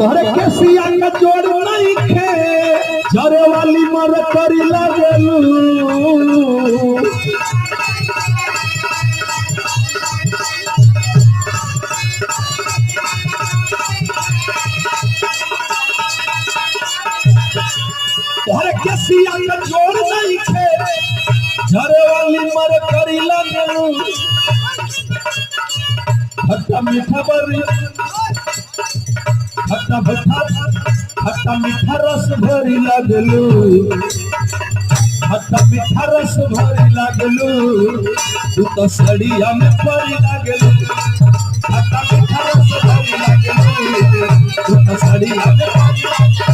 तोहरे केसिया का जोड़ नहीं खे जरे वाली मर करी लागलू तोहरे केसिया का जोड़ नहीं खे जरे वाली मर करी लागलू खट्टा मीठा बरी खट्टा मीठा रस भरी लागलू खट्टा मीठा रस भरी लागलू तू तो सड़िया में परी लागलू खट्टा मीठा रस भरी लागलू तू तो सड़िया में परी